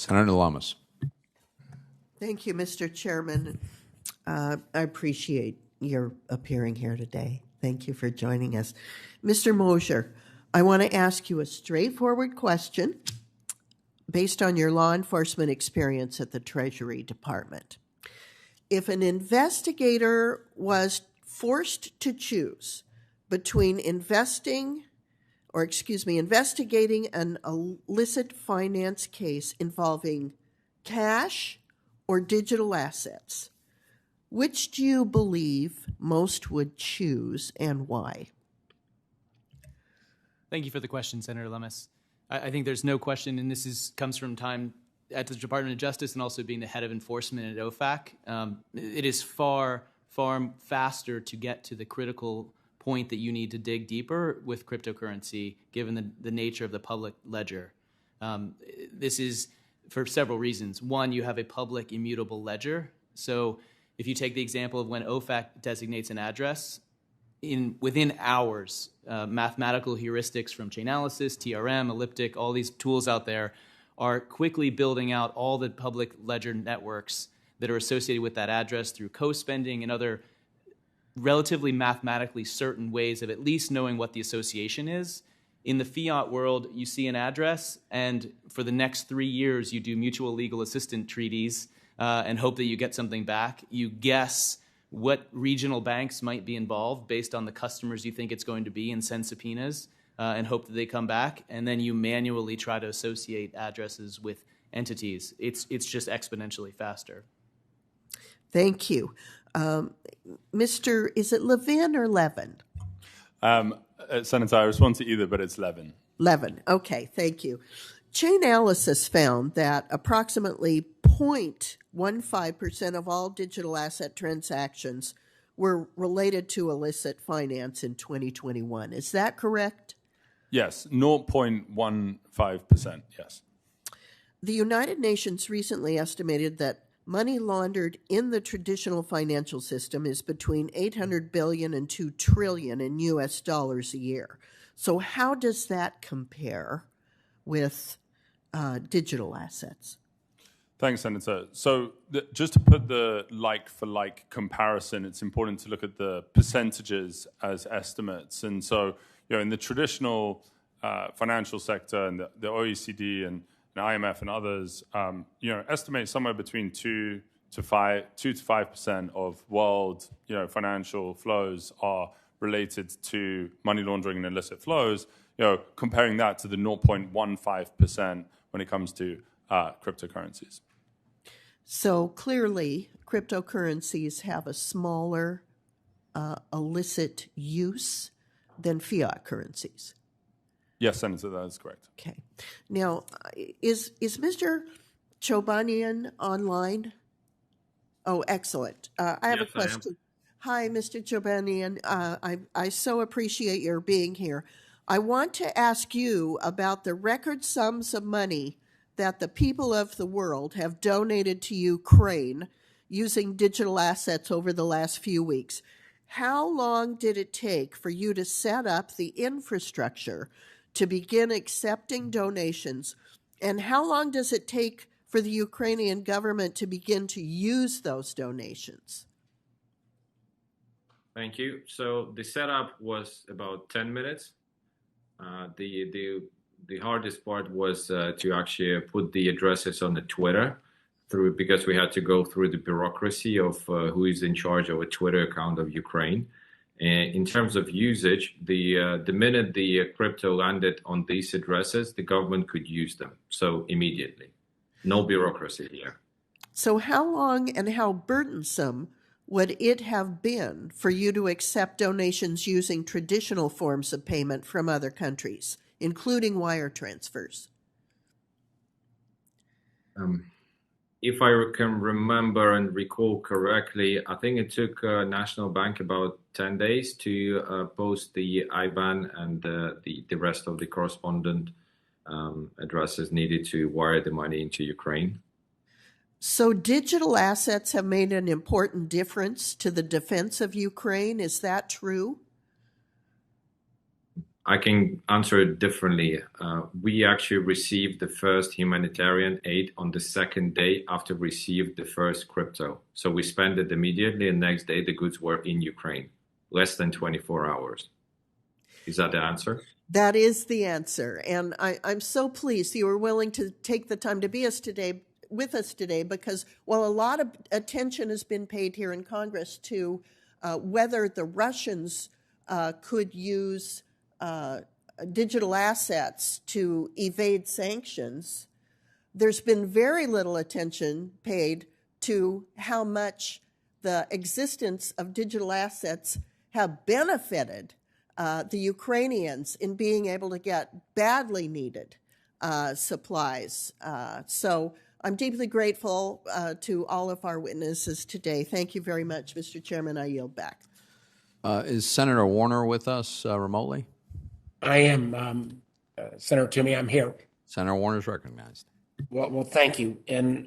Senator Lummis. Thank you, Mr. Chairman. I appreciate your appearing here today. Thank you for joining us. Mr. Mosher, I want to ask you a straightforward question based on your law enforcement experience at the Treasury Department. If an investigator was forced to choose between investigating an illicit finance case involving cash or digital assets, which do you believe most would choose and why? Thank you for the question, Senator Lummis. I think there's no question, and this comes from time at the Department of Justice and also being the head of enforcement at OFAC. It is far faster to get to the critical point that you need to dig deeper with cryptocurrency, given the nature of the public ledger. This is for several reasons. One, you have a public immutable ledger. So if you take the example of when OFAC designates an address, within hours, mathematical heuristics from Chainalysis, TRM, Elliptic, all these tools out there are quickly building out all the public ledger networks that are associated with that address through co-spending and other relatively mathematically certain ways of at least knowing what the association is. In the fiat world, you see an address, and for the next 3 years, you do mutual legal assistance treaties and hope that you get something back. You guess what regional banks might be involved based on the customers you think it's going to be and send subpoenas and hope that they come back. And then you manually try to associate addresses with entities. It's just exponentially faster. Thank you. Is it Levin or Levin? Senator, I respond to either, but it's Levin. Levin. Okay, thank you. Chainalysis found that approximately 0.15% of all digital asset transactions were related to illicit finance in 2021. Is that correct? Yes, 0.15%, yes. The United Nations recently estimated that money laundered in the traditional financial system is between $800 billion and $2 trillion in U.S. dollars a year. So how does that compare with digital assets? Thanks, Senator. So just to put the like-for-like comparison, it's important to look at the percentages as estimates. And so, in the traditional financial sector and the OECD and IMF and others, estimate somewhere between 2 to 5% of world, financial flows are related to money laundering and illicit flows. Comparing that to the 0.15% when it comes to cryptocurrencies. So clearly, cryptocurrencies have a smaller illicit use than fiat currencies. Yes, Senator, that is correct. Okay. Now, is Mr. Chobanian online? Oh, excellent. I have a question. Hi, Mr. Chobanian. I so appreciate your being here. I want to ask you about the record sums of money that the people of the world have donated to Ukraine using digital assets over the last few weeks. How long did it take for you to set up the infrastructure to begin accepting donations? And how long does it take for the Ukrainian government to begin to use those donations? Thank you. So the setup was about 10 minutes. The hardest part was to actually put the addresses on the Twitter because we had to go through the bureaucracy of who is in charge of a Twitter account of Ukraine. And in terms of usage, the minute the crypto landed on these addresses, the government could use them. So immediately, no bureaucracy here. So how long and how burdensome would it have been for you to accept donations using traditional forms of payment from other countries, including wire transfers? If I can remember and recall correctly, I think it took National Bank about 10 days to post the IBAN and the rest of the correspondent addresses needed to wire the money into Ukraine. So digital assets have made an important difference to the defense of Ukraine. Is that true? I can answer it differently. We actually received the first humanitarian aid on the second day after we received the first crypto. So we spent it immediately, and next day the goods were in Ukraine, less than 24 hours. Is that the answer? That is the answer. And I'm so pleased you were willing to take the time to be with us today, because while a lot of attention has been paid here in Congress to whether the Russians could use digital assets to evade sanctions, there's been very little attention paid to how much the existence of digital assets have benefited the Ukrainians in being able to get badly needed supplies. So I'm deeply grateful to all of our witnesses today. Thank you very much, Mr. Chairman. I yield back. Is Senator Warner with us remotely? I am, Senator Toomey. I'm here. Senator Warner is recognized. Well, thank you. And